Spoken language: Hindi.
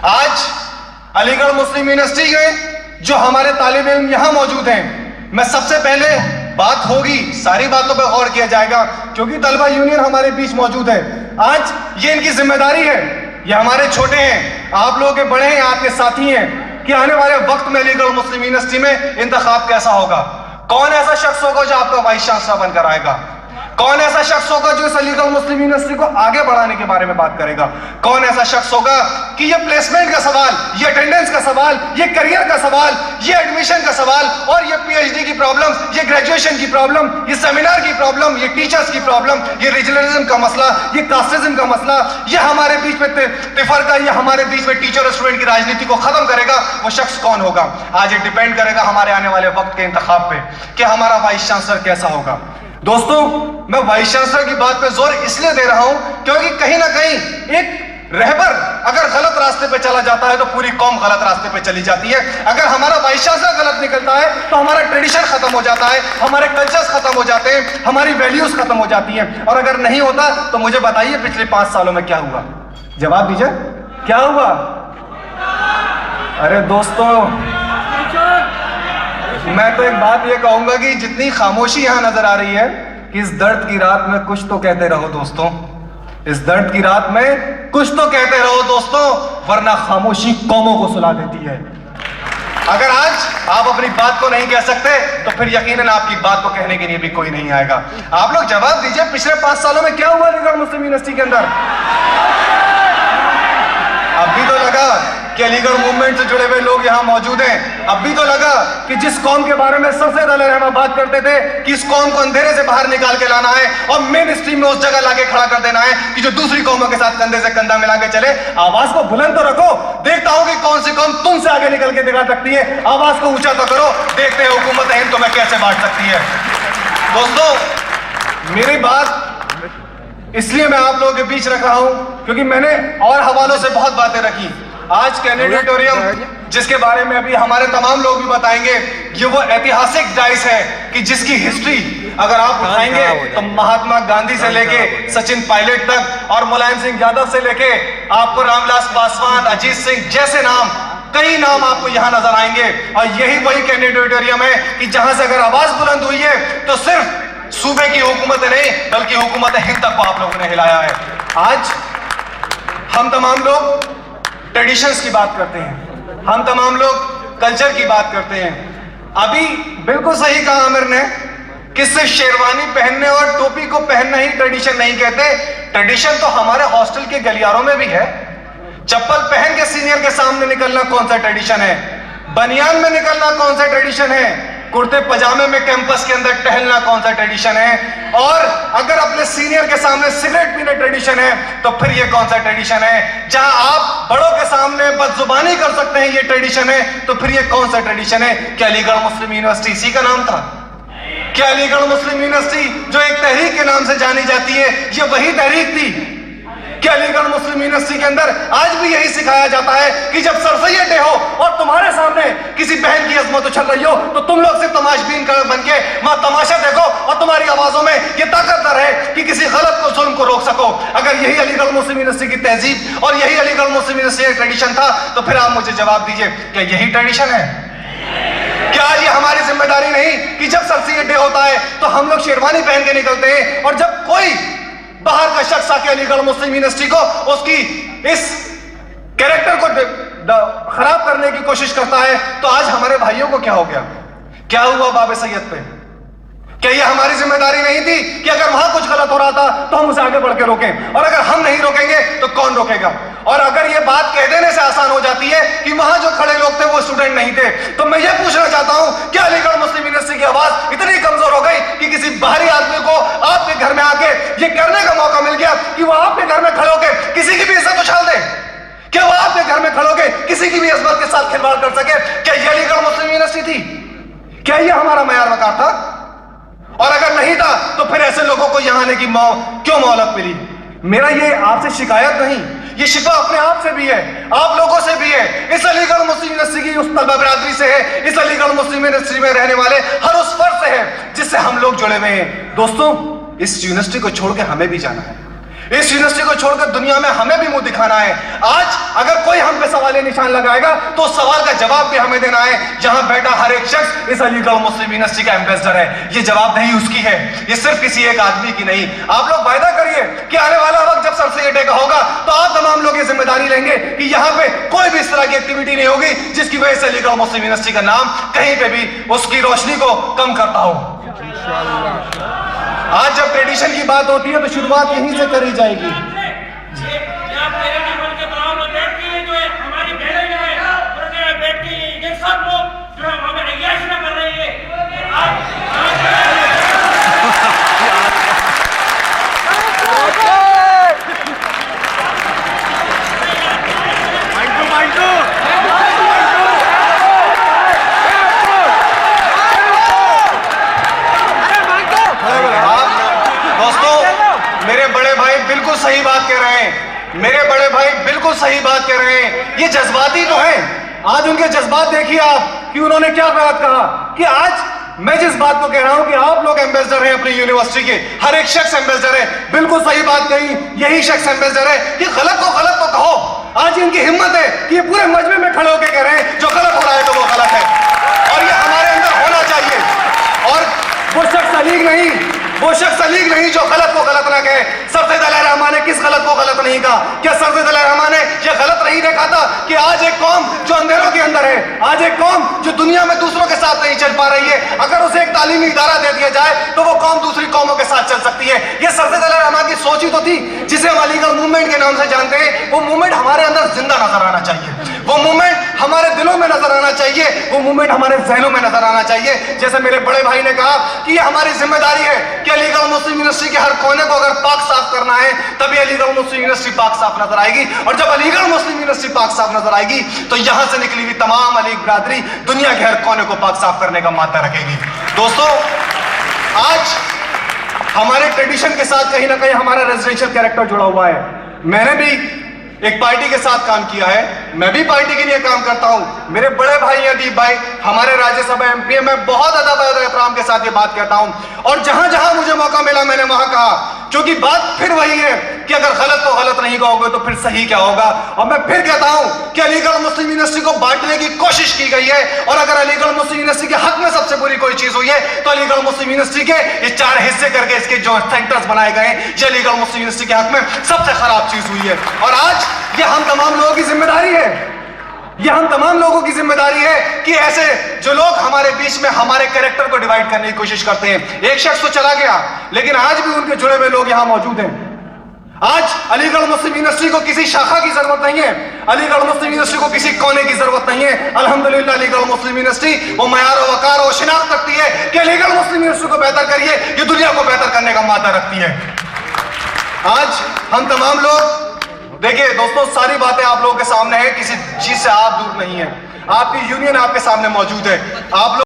आज अलीगढ़ मुस्लिम यूनिवर्सिटी में जो हमारे तालिब इल्म यहां मौजूद हैं, मैं सबसे पहले बात होगी, सारी बातों पर गौर किया जाएगा क्योंकि तलबा यूनियन हमारे बीच मौजूद है। आज ये इनकी जिम्मेदारी है, ये हमारे छोटे हैं, आप लोगों के बड़े हैं, आपके साथी हैं कि आने वाले वक्त में अलीगढ़ मुस्लिम यूनिवर्सिटी में इंतखाब कैसा होगा, कौन ऐसा शख्स होगा जो आपका वाइस चांसलर बनकर आएगा, कौन ऐसा शख्स होगा जो इस अलीगढ़ मुस्लिम यूनिवर्सिटी को आगे बढ़ाने के बारे में बात करेगा, कौन ऐसा शख्स होगा कि ये प्लेसमेंट का सवाल, ये अटेंडेंस का सवाल, ये करियर का सवाल, ये एडमिशन का सवाल और ये पीएचडी की प्रॉब्लम, ये ग्रेजुएशन की प्रॉब्लम, ये सेमिनार की प्रॉब्लम, ये टीचर्स की प्रॉब्लम, ये रीजनलिज्म का मसला, ये कास्टिज्म का मसला, ये हमारे बीच में तिफरका, ये हमारे बीच में टीचर और स्टूडेंट की राजनीति को खत्म करेगा, वो शख्स कौन होगा। आज ये डिपेंड करेगा हमारे आने वाले वक्त के इंतखाब पे कि हमारा वाइस चांसलर कैसा होगा। दोस्तों, मैं वाइस चांसलर की बात पे जोर इसलिए दे रहा हूं क्योंकि कहीं ना कहीं एक रहबर अगर गलत रास्ते पे चला जाता है तो पूरी कौम गलत रास्ते पे चली जाती है। अगर हमारा वाइस चांसलर गलत निकलता है तो हमारा ट्रेडिशन खत्म हो जाता है, हमारे कल्चर्स खत्म हो जाते हैं, हमारी वैल्यूज खत्म हो जाती हैं। और अगर नहीं होता तो मुझे बताइए पिछले 5 सालों में क्या हुआ, जवाब दीजिए, क्या हुआ? अरे दोस्तों, मैं तो एक बात ये कहूंगा कि जितनी खामोशी यहां नजर आ रही है कि इस दर्द की रात में कुछ तो कहते रहो दोस्तों, इस दर्द की रात में कुछ तो कहते रहो दोस्तों, वरना खामोशी कौमों को सुला देती है। अगर आज आप अपनी बात को नहीं कह सकते तो फिर यकीनन आपकी बात को कहने के लिए भी कोई नहीं आएगा। आप लोग जवाब दीजिए, पिछले 5 सालों में क्या हुआ अलीगढ़ मुस्लिम यूनिवर्सिटी के अंदर? अब भी तो लगा कि अलीगढ़ मूवमेंट से जुड़े हुए लोग यहाँ मौजूद हैं, अब भी तो लगा कि जिस कौम के बारे में सफेद अली रहमान बात करते थे कि इस कौम को अंधेरे से बाहर निकाल के लाना है और मेन स्ट्रीम में उस जगह लाके खड़ा कर देना है कि जो दूसरी कौमों के साथ कंधे से कंधा मिला के चले। आवाज को बुलंद तो रखो, देखता हूं कि कौन सी कौम तुमसे आगे निकल के दिखा सकती है। आवाज को ऊंचा तो करो, देखते हैं हुकूमत हिंद तुम्हें कैसे बांट सकती है। दोस्तों, मेरी बात इसलिए मैं आप लोगों के बीच रख रहा हूं क्योंकि मैंने और हवालों से बहुत बातें रखी। आज कैंडिडेटोरियम जिसके बारे में अभी हमारे तमाम लोग भी बताएंगे, ये वो ऐतिहासिक डाइस है कि जिसकी हिस्ट्री अगर आप उठाएंगे तो महात्मा गांधी से लेके सचिन पायलट तक और मुलायम सिंह यादव से लेके आपको रामविलास पासवान, अजीत सिंह जैसे नाम, कई नाम आपको यहां नजर आएंगे। और यही वही कैंडिडेटोरियम है कि जहां से अगर आवाज बुलंद हुई है तो सिर्फ सूबे की हुकूमत नहीं बल्कि हुकूमत हिंद तक को आप लोगों ने हिलाया है। आज हम तमाम लोग ट्रेडिशंस की बात करते हैं, हम तमाम लोग कल्चर की बात करते हैं। अभी बिल्कुल सही कहा आमिर ने कि सिर्फ शेरवानी पहनने और टोपी को पहनना ही ट्रेडिशन नहीं कहते। ट्रेडिशन तो हमारे हॉस्टल के गलियारों में भी है। चप्पल पहन के सीनियर के सामने निकलना कौन सा ट्रेडिशन है? बनियान में निकलना कौन सा ट्रेडिशन है? कुर्ते पजामे में कैंपस के अंदर टहलना कौन सा ट्रेडिशन है? और अगर अपने सीनियर के सामने सिगरेट पीना ट्रेडिशन है तो फिर ये कौन सा ट्रेडिशन है? जहां आप बड़ों के सामने बदजुबानी कर सकते हैं, ये ट्रेडिशन है, तो फिर ये कौन सा ट्रेडिशन है? क्या अलीगढ़ मुस्लिम यूनिवर्सिटी इसी का नाम था? क्या अलीगढ़ मुस्लिम यूनिवर्सिटी जो एक तहरीक के नाम से जानी जाती है, ये वही तहरीक थी? कि अलीगढ़ मुस्लिम यूनिवर्सिटी के अंदर आज भी यही सिखाया जाता है कि जब सर सैयद डे हो और तुम्हारे सामने किसी बहन की अजमत उछल रही हो तो तुम लोग सिर्फ तमाशबीन बन के वहां तमाशा देखो और तुम्हारी आवाजों में ये ताकत न रहे कि किसी गलत को जुल्म को रोक सको। अगर यही अलीगढ़ मुस्लिम यूनिवर्सिटी की तहजीब और यही अलीगढ़ मुस्लिम यूनिवर्सिटी का ट्रेडिशन था तो फिर आप मुझे जवाब दीजिए, क्या यही ट्रेडिशन है? क्या ये हमारी जिम्मेदारी नहीं कि जब सर सैयद डे होता है तो हम लोग शेरवानी पहन के निकलते हैं और जब कोई बाहर का शख्स आके अलीगढ़ मुस्लिम यूनिवर्सिटी को उसकी इस कैरेक्टर को खराब करने की कोशिश करता है तो आज हमारे भाइयों को क्या हो गया? क्या हुआ बाबे सैयद पे? क्या ये हमारी जिम्मेदारी नहीं थी कि अगर वहां कुछ गलत हो रहा था तो हम उसे आगे बढ़ के रोकें? और अगर हम नहीं रोकेंगे तो कौन रोकेगा? और अगर ये बात कह देने से आसान हो जाती है कि वहां जो खड़े लोग थे वो स्टूडेंट नहीं थे, तो मैं ये पूछना चाहता हूं कि अलीगढ़ मुस्लिम यूनिवर्सिटी की आवाज इतनी कमजोर हो गई कि किसी बाहरी आदमी को आपके घर में आके ये करने का मौका मिल गया कि वो आपके घर में खड़े होकर किसी की भी इज्जत उछाल दे? क्या वो आपके घर में खड़े होकर किसी की भी इज्जत के साथ खिलवाड़ कर सके? क्या ये अलीगढ़ मुस्लिम यूनिवर्सिटी थी? क्या ये हमारा मयार वकार था? और अगर नहीं था तो फिर ऐसे लोगों को यहां आने की क्यों मोहलत मिली? मेरा ये आपसे शिकायत नहीं, ये शिकवा अपने आप से भी है, आप लोगों से भी है, इस अलीगढ़ मुस्लिम यूनिवर्सिटी की उस तलबा बिरादरी से है, इस अलीगढ़ मुस्लिम यूनिवर्सिटी में रहने वाले हर उस फर्द से है जिससे हम लोग जुड़े हुए हैं। दोस्तों, इस यूनिवर्सिटी को छोड़ के हमें भी जाना है, इस यूनिवर्सिटी को छोड़कर दुनिया में हमें भी मुंह दिखाना है। आज अगर कोई हम पे सवाल सवाल निशान लगाएगा तो उस सवाल का जवाब भी हमें देना है। जहां बैठा हर एक शख्स इस अलीगढ़ मुस्लिम यूनिवर्सिटी का एम्बेसडर है। ये जवाबदेही उसकी है, ये सिर्फ किसी एक आदमी की नहीं। आप लोग वायदा करिए कि आने वाला वक्त जब सर सैयद डे का होगा तो आप तमाम लोग ये जिम्मेदारी लेंगे कि यहाँ पे कोई भी इस तरह की एक्टिविटी नहीं होगी जिसकी वजह से अलीगढ़ मुस्लिम यूनिवर्सिटी का नाम कहीं पे भी उसकी रोशनी को कम करता हो। आज जब ट्रेडिशन की बात होती है तो शुरुआत यहीं से करी जाएगी। बिल्कुल सही बात कह रहे हैं, मेरे बड़े भाई बिल्कुल सही बात कह रहे हैं। ये जज्बाती तो है। आज उनके जज्बात देखिए आप कि उन्होंने क्या बात कहा कि आज मैं जिस बात को कह रहा हूं कि आप लोग एम्बेसडर हैं अपनी यूनिवर्सिटी के, हर एक शख्स एम्बेसडर है। बिल्कुल सही बात कही, यही शख्स एम्बेसडर है कि गलत तो कहो। आज इनकी हिम्मत है कि ये पूरे मजमे में खड़े होकर कह रहे हैं जो गलत हो रहा है तो वो गलत है और ये हमारे अंदर होना चाहिए। और वो शख्स अलीग नहीं जो गलत को गलत ना कहे। सर सैयद अली रहमान ने किस गलत को गलत नहीं कहा? क्या सर सैयद अली रहमान ने यह गलत नहीं देखा था कि आज एक कौम जो अंधेरों के अंदर है, आज एक कौम जो दुनिया में दूसरों के साथ नहीं चल पा रही है, अगर उसे एक तालीमी इदारा दे दिया जाए तो वो कौम दूसरी कौमों के साथ चल सकती है। यह सर सैयद अली रहमान की सोच ही तो थी जिसे हम अलीगढ़ मूवमेंट के नाम से जानते हैं। वो मूवमेंट हमारे अंदर जिंदा नजर आना चाहिए, वो मूवमेंट हमारे दिलों में नजर आना चाहिए, वो मूवमेंट हमारे जहनों में नजर आना चाहिए। जैसे मेरे बड़े भाई ने कहा कि ये हमारी जिम्मेदारी है कि अलीगढ़ मुस्लिम यूनिवर्सिटी के हर कोने को अगर पाक साफ करना है तभी अलीगढ़ मुस्लिम यूनिवर्सिटी पाक साफ नजर आएगी। और जब अलीगढ़ मुस्लिम यूनिवर्सिटी पाक साफ नजर आएगी तो यहां से निकली हुई तमाम अली बिरादरी दुनिया के हर कोने को पाक साफ करने का मादा रखेगी। दोस्तों, आज हमारे ट्रेडिशन के साथ कहीं ना कहीं हमारा रेजिडेंशियल कैरेक्टर जुड़ा हुआ है। मैंने भी एक पार्टी के साथ काम किया है, मैं भी पार्टी के लिए काम करता हूं। मेरे बड़े भाई अदीब भाई हमारे राज्यसभा एमपी, मैं बहुत अदब और एहतराम के साथ ये बात कहता हूं और जहां जहां मुझे मौका मिला मैंने वहां कहा, क्योंकि बात फिर वही है कि अगर गलत को गलत नहीं कहोगे तो फिर सही क्या होगा। और मैं फिर कहता हूं कि अलीगढ़ मुस्लिम यूनिवर्सिटी को बांटने की कोशिश की गई है और अगर अलीगढ़ मुस्लिम यूनिवर्सिटी के हक में सबसे बुरी कोई चीज हुई है तो अलीगढ़ मुस्लिम यूनिवर्सिटी के ये 4 हिस्से करके इसके जो सेंटर्स बनाए गए ये अलीगढ़ मुस्लिम यूनिवर्सिटी के हक में सबसे खराब चीज हुई है। और आज ये हम तमाम लोगों की जिम्मेदारी है, ये हम तमाम लोगों की जिम्मेदारी है कि ऐसे जो लोग हमारे बीच में हमारे कैरेक्टर को डिवाइड करने की कोशिश करते हैं। एक शख्स तो चला गया लेकिन आज भी उनके जुड़े हुए लोग यहां मौजूद हैं। आज अलीगढ़ मुस्लिम यूनिवर्सिटी को किसी शाखा की जरूरत नहीं है, अलीगढ़ मुस्लिम यूनिवर्सिटी को किसी कोने की जरूरत नहीं है। अल्हम्दुलिल्लाह अलीगढ़ मुस्लिम यूनिवर्सिटी वो मयार और वकार और शिनाख्त रखती है कि अलीगढ़ मुस्लिम यूनिवर्सिटी को बेहतर करिए, ये दुनिया को बेहतर करने का मादा रखती है। आज हम तमाम लोग देखिए दोस्तों, सारी बातें आप लोगों के सामने है, किसी चीज से आप दूर नहीं है, आपकी यूनियन आपके सामने मौजूद है। आप लोग